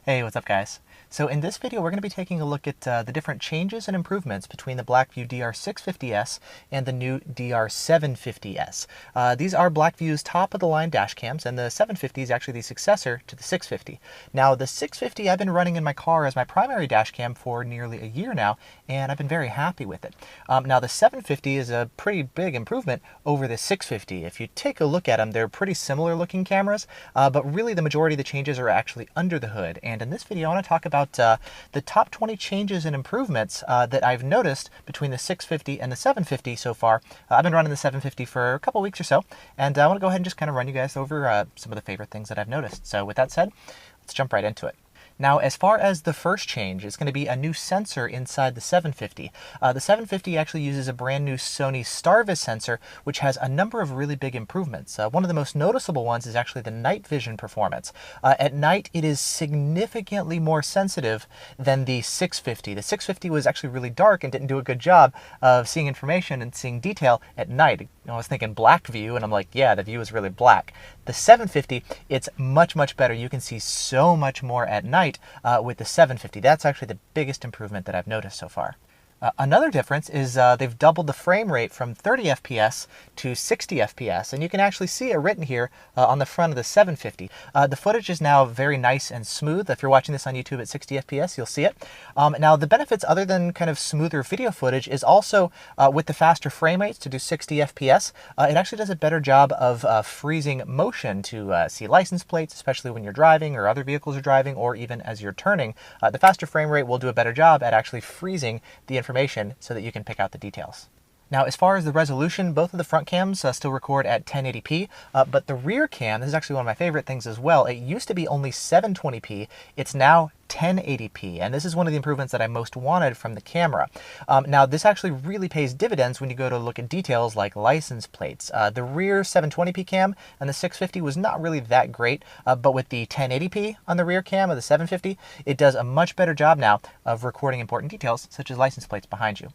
Hey, what's up guys? So in this video we're going to be taking a look at the different changes and improvements between the Blackvue DR650S and the new DR750S. These are Blackvue's top of the line dash cams, and the 750 is actually the successor to the 650. Now the 650 I've been running in my car as my primary dash cam for nearly a year now, and I've been very happy with it. Now the 750 is a pretty big improvement over the 650. If you take a look at them, they're pretty similar looking cameras, but really the majority of the changes are actually under the hood. And in this video I want to talk about the top 20 changes and improvements that I've noticed between the 650 and the 750 so far. I've been running the 750 for a couple weeks or so, and I want to go ahead and just kind of run you guys over some of the favorite things that I've noticed. So with that said, let's jump right into it. Now, as far as the first change, it's going to be a new sensor inside the 750. The 750 actually uses a brand new Sony STARVIS sensor, which has a number of really big improvements. One of the most noticeable ones is actually the night vision performance. At night, it is significantly more sensitive than the 650. The 650 was actually really dark and didn't do a good job of seeing information and seeing detail at night. I was thinking Blackvue, and I'm like, yeah, the view is really black. The 750, it's much, much better. You can see so much more at night with the 750. That's actually the biggest improvement that I've noticed so far. Another difference is they've doubled the frame rate from 30 FPS to 60 FPS, and you can actually see it written here on the front of the 750. The footage is now very nice and smooth. If you're watching this on YouTube at 60 FPS, you'll see it. Now, the benefits other than kind of smoother video footage is also with the faster frame rates to do 60 FPS, it actually does a better job of freezing motion to see license plates, especially when you're driving or other vehicles are driving, or even as you're turning. The faster frame rate will do a better job at actually freezing the information so that you can pick out the details. Now, as far as the resolution, both of the front cams still record at 1080p, but the rear cam, this is actually one of my favorite things as well. It used to be only 720p. It's now 1080p, and this is one of the improvements that I most wanted from the camera. Now, this actually really pays dividends when you go to look at details like license plates. The rear 720p cam and the 650 was not really that great, but with the 1080p on the rear cam of the 750, it does a much better job now of recording important details such as license plates behind you.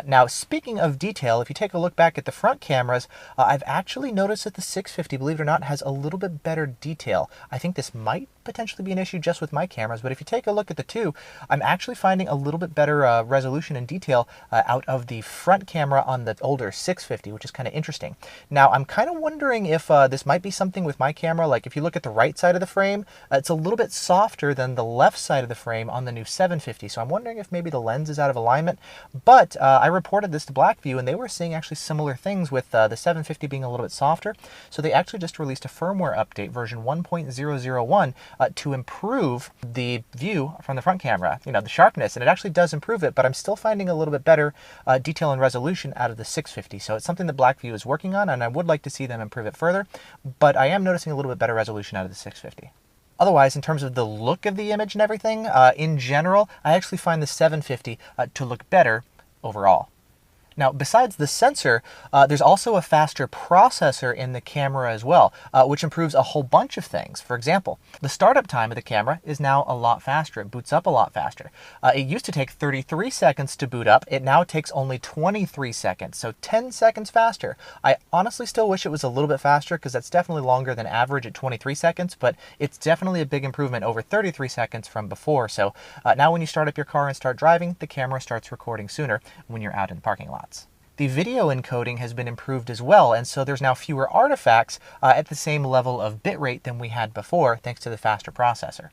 Now, speaking of detail, if you take a look back at the front cameras, I've actually noticed that the 650, believe it or not, has a little bit better detail. I think this might potentially be an issue just with my cameras, but if you take a look at the two, I'm actually finding a little bit better resolution and detail out of the front camera on the older 650, which is kind of interesting. Now, I'm kind of wondering if this might be something with my camera. Like if you look at the right side of the frame, it's a little bit softer than the left side of the frame on the new 750, so I'm wondering if maybe the lens is out of alignment, but I reported this to Blackvue, and they were seeing actually similar things with the 750 being a little bit softer. So they actually just released a firmware update, version 1.001, to improve the view from the front camera, the sharpness, and it actually does improve it, but I'm still finding a little bit better detail and resolution out of the 650. So it's something that Blackvue is working on, and I would like to see them improve it further, but I am noticing a little bit better resolution out of the 650. Otherwise, in terms of the look of the image and everything, in general, I actually find the 750 to look better overall. Now, besides the sensor, there's also a faster processor in the camera as well, which improves a whole bunch of things. For example, the startup time of the camera is now a lot faster. It boots up a lot faster. It used to take 33 seconds to boot up. It now takes only 23 seconds, so 10 seconds faster. I honestly still wish it was a little bit faster because that's definitely longer than average at 23 seconds, but it's definitely a big improvement over 33 seconds from before. So now when you start up your car and start driving, the camera starts recording sooner when you're out in the parking lot. The video encoding has been improved as well, and so there's now fewer artifacts at the same level of bitrate than we had before, thanks to the faster processor.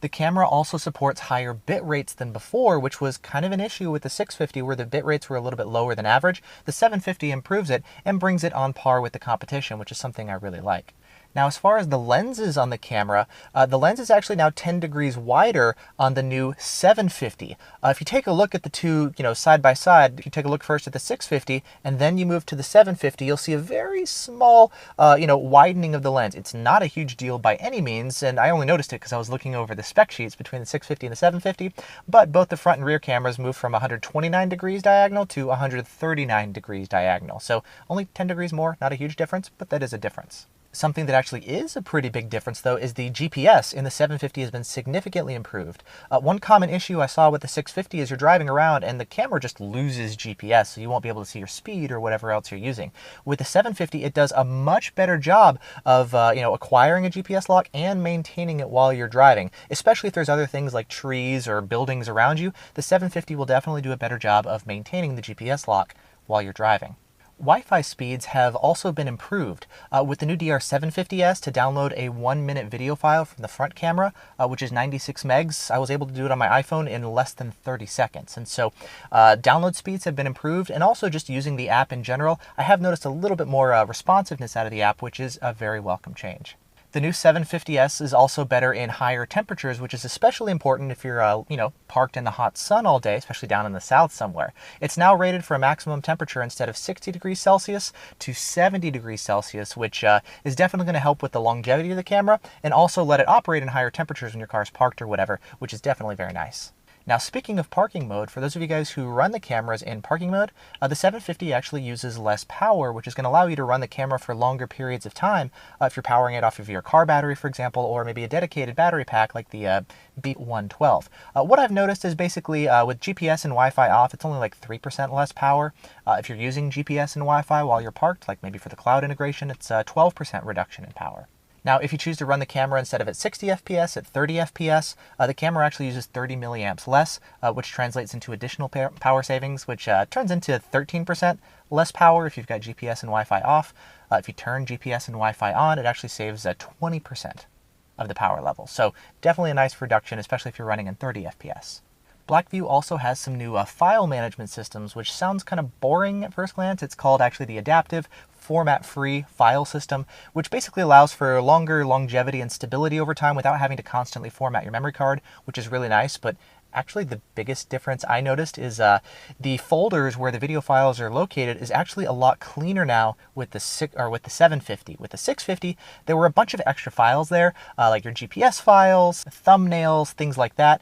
The camera also supports higher bit rates than before, which was kind of an issue with the 650 where the bit rates were a little bit lower than average. The 750 improves it and brings it on par with the competition, which is something I really like. Now, as far as the lenses on the camera, the lens is actually now 10 degrees wider on the new 750. If you take a look at the two, side by side, if you take a look first at the 650 and then you move to the 750, you'll see a very small, widening of the lens. It's not a huge deal by any means, and I only noticed it because I was looking over the spec sheets between the 650 and the 750, but both the front and rear cameras move from 129 degrees diagonal to 139 degrees diagonal. So only 10 degrees more, not a huge difference, but that is a difference. Something that actually is a pretty big difference, though, is the GPS in the 750 has been significantly improved. One common issue I saw with the 650 is you're driving around and the camera just loses GPS, so you won't be able to see your speed or whatever else you're using. With the 750, it does a much better job of acquiring a GPS lock and maintaining it while you're driving, especially if there's other things like trees or buildings around you. The 750 will definitely do a better job of maintaining the GPS lock while you're driving. Wi-Fi speeds have also been improved. With the new DR750S, to download a 1-minute video file from the front camera, which is 96 megs, I was able to do it on my iPhone in less than 30 seconds. And so download speeds have been improved, and also just using the app in general, I have noticed a little bit more responsiveness out of the app, which is a very welcome change. The new 750S is also better in higher temperatures, which is especially important if you're, parked in the hot sun all day, especially down in the south somewhere. It's now rated for a maximum temperature instead of 60 degrees Celsius to 70 degrees Celsius, which is definitely going to help with the longevity of the camera and also let it operate in higher temperatures when your car's parked or whatever, which is definitely very nice. Now, speaking of parking mode, for those of you guys who run the cameras in parking mode, the 750 actually uses less power, which is going to allow you to run the camera for longer periods of time if you're powering it off of your car battery, for example, or maybe a dedicated battery pack like the B112. What I've noticed is basically with GPS and Wi-Fi off, it's only like 3% less power. If you're using GPS and Wi-Fi while you're parked, like maybe for the cloud integration, it's a 12% reduction in power. Now, if you choose to run the camera instead of at 60 FPS, at 30 FPS, the camera actually uses 30 milliamps less, which translates into additional power savings, which turns into 13% less power if you've got GPS and Wi-Fi off. If you turn GPS and Wi-Fi on, it actually saves 20% of the power level. So definitely a nice reduction, especially if you're running in 30 FPS. Blackvue also has some new file management systems, which sounds kind of boring at first glance. It's called actually the Adaptive Format-Free File System, which basically allows for longer longevity and stability over time without having to constantly format your memory card, which is really nice. But actually the biggest difference I noticed is the folders where the video files are located is actually a lot cleaner now with the 750. With the 650, there were a bunch of extra files there, like your GPS files, thumbnails, things like that.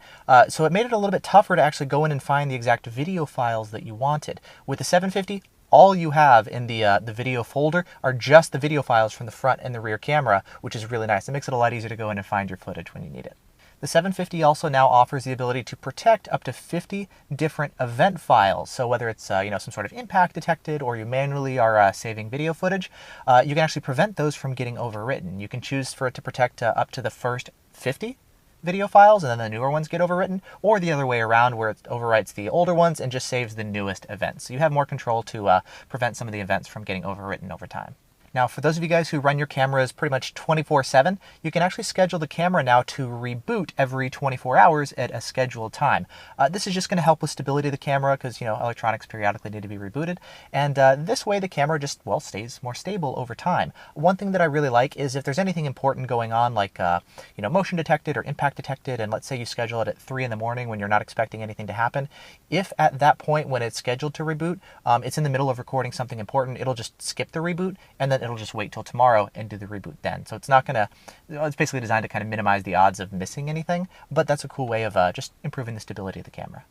So it made it a little bit tougher to actually go in and find the exact video files that you wanted. With the 750, all you have in the video folder are just the video files from the front and the rear camera, which is really nice. It makes it a lot easier to go in and find your footage when you need it. The 750 also now offers the ability to protect up to 50 different event files. So whether it's some sort of impact detected or you manually are saving video footage, you can actually prevent those from getting overwritten. You can choose for it to protect up to the first 50 video files and then the newer ones get overwritten, or the other way around where it overwrites the older ones and just saves the newest events. So you have more control to prevent some of the events from getting overwritten over time. Now, for those of you guys who run your cameras pretty much 24/7, you can actually schedule the camera now to reboot every 24 hours at a scheduled time. This is just going to help with stability of the camera because, electronics periodically need to be rebooted. And this way the camera just, stays more stable over time. One thing that I really like is if there's anything important going on, like, motion detected or impact detected, and let's say you schedule it at 3 in the morning when you're not expecting anything to happen, if at that point when it's scheduled to reboot, it's in the middle of recording something important, it'll just skip the reboot, and then it'll just wait till tomorrow and do the reboot then. So it's not going to, it's basically designed to kind of minimize the odds of missing anything, but that's a cool way of just improving the stability of the camera.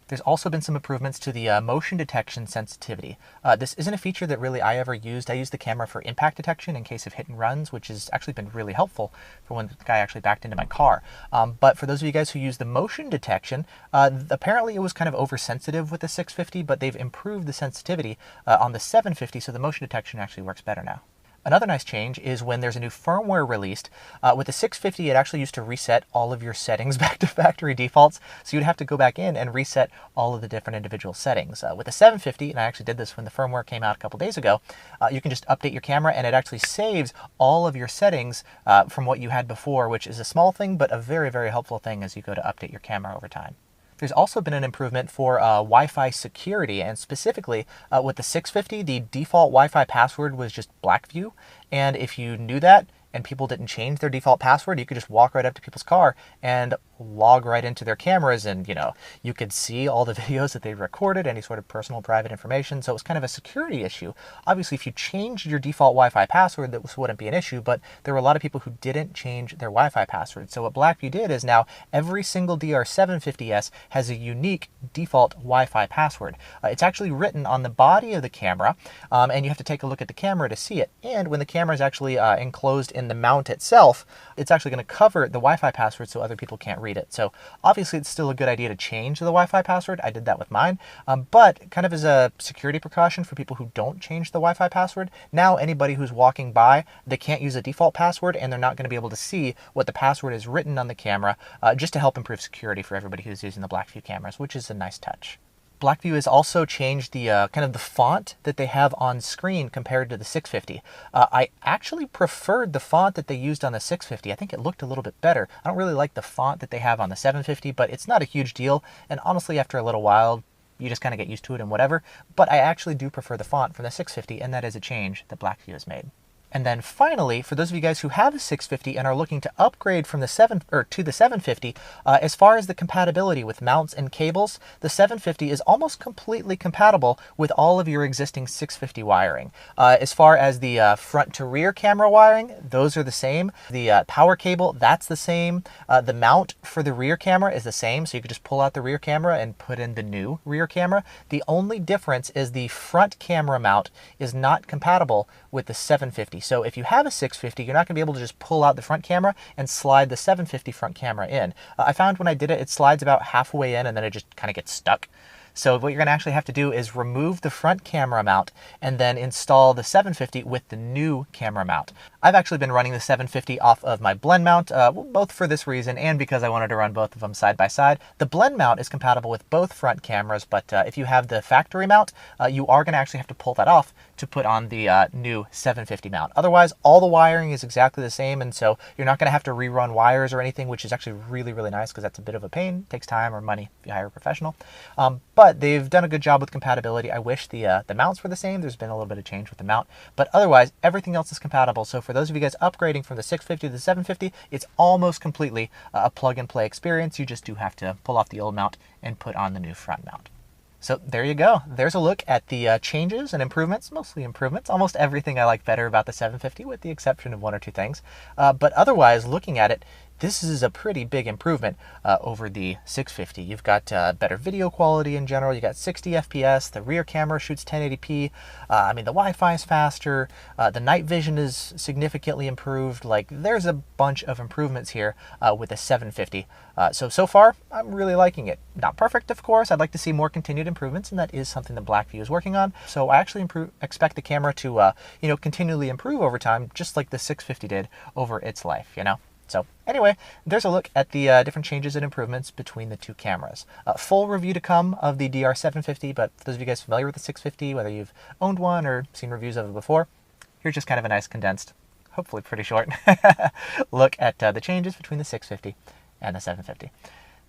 There's also been some improvements to the motion detection sensitivity. This isn't a feature that really I ever used. I used the camera for impact detection in case of hit and runs, which has actually been really helpful for when the guy actually backed into my car. But for those of you guys who use the motion detection, apparently it was kind of oversensitive with the 650, but they've improved the sensitivity on the 750, so the motion detection actually works better now. Another nice change is when there's a new firmware released. With the 650, it actually used to reset all of your settings back to factory defaults, so you'd have to go back in and reset all of the different individual settings. With the 750, and I actually did this when the firmware came out a couple days ago, you can just update your camera and it actually saves all of your settings from what you had before, which is a small thing, but a very, very helpful thing as you go to update your camera over time. There's also been an improvement for Wi-Fi security, and specifically with the 650, the default Wi-Fi password was just Blackvue, and if you knew that and people didn't change their default password, you could just walk right up to people's car and log right into their cameras, and you could see all the videos that they recorded, any sort of personal private information. So it was kind of a security issue. Obviously, if you changed your default Wi-Fi password, this wouldn't be an issue, but there were a lot of people who didn't change their Wi-Fi password. So what Blackvue did is now every single DR750S has a unique default Wi-Fi password. It's actually written on the body of the camera, and you have to take a look at the camera to see it. And when the camera is actually enclosed in the mount itself, it's actually going to cover the Wi-Fi password so other people can't read it. So obviously it's still a good idea to change the Wi-Fi password. I did that with mine, but kind of as a security precaution for people who don't change the Wi-Fi password, now anybody who's walking by, they can't use a default password, and they're not going to be able to see what the password is written on the camera, just to help improve security for everybody who's using the Blackvue cameras, which is a nice touch. Blackvue has also changed the kind of the font that they have on screen compared to the 650. I actually preferred the font that they used on the 650. I think it looked a little bit better. I don't really like the font that they have on the 750, but it's not a huge deal. And honestly, after a little while, you just kind of get used to it and whatever. But I actually do prefer the font from the 650, and that is a change that Blackvue has made. And then finally, for those of you guys who have a 650 and are looking to upgrade from the to the 750, as far as the compatibility with mounts and cables, the 750 is almost completely compatible with all of your existing 650 wiring. As far as the front to rear camera wiring, those are the same. The power cable, that's the same. The mount for the rear camera is the same, so you could just pull out the rear camera and put in the new rear camera. The only difference is the front camera mount is not compatible with the 750. So if you have a 650, you're not going to be able to just pull out the front camera and slide the 750 front camera in. I found when I did it, it slides about halfway in and then it just kind of gets stuck. So what you're going to actually have to do is remove the front camera mount and then install the 750 with the new camera mount. I've actually been running the 750 off of my blend mount, both for this reason and because I wanted to run both of them side by side. The blend mount is compatible with both front cameras, but if you have the factory mount, you are going to actually have to pull that off to put on the new 750 mount. Otherwise, all the wiring is exactly the same, and so you're not going to have to rerun wires or anything, which is actually really, really nice because that's a bit of a pain. It takes time or money if you hire a professional. But they've done a good job with compatibility. I wish the mounts were the same. There's been a little bit of change with the mount, but otherwise everything else is compatible. So for those of you guys upgrading from the 650 to the 750, it's almost completely a plug and play experience. You just do have to pull off the old mount and put on the new front mount. So there you go. There's a look at the changes and improvements, mostly improvements. Almost everything I like better about the 750 with the exception of one or two things. But otherwise, looking at it, this is a pretty big improvement over the 650. You've got better video quality in general. You got 60 FPS. The rear camera shoots 1080p. I mean, the Wi-Fi is faster. The night vision is significantly improved. Like, there's a bunch of improvements here with the 750. So far, I'm really liking it. Not perfect, of course. I'd like to see more continued improvements, and that is something that Blackvue is working on. So I actually expect the camera to, continually improve over time, just like the 650 did over its life, So anyway, there's a look at the different changes and improvements between the two cameras. Full review to come of the DR750, but for those of you guys familiar with the 650, whether you've owned one or seen reviews of it before, here's just kind of a nice condensed, hopefully pretty short, look at the changes between the 650 and the 750.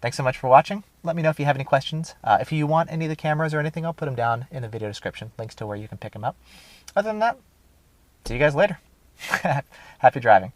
Thanks so much for watching. Let me know if you have any questions. If you want any of the cameras or anything, I'll put them down in the video description, links to where you can pick them up. Other than that, see you guys later. Happy driving.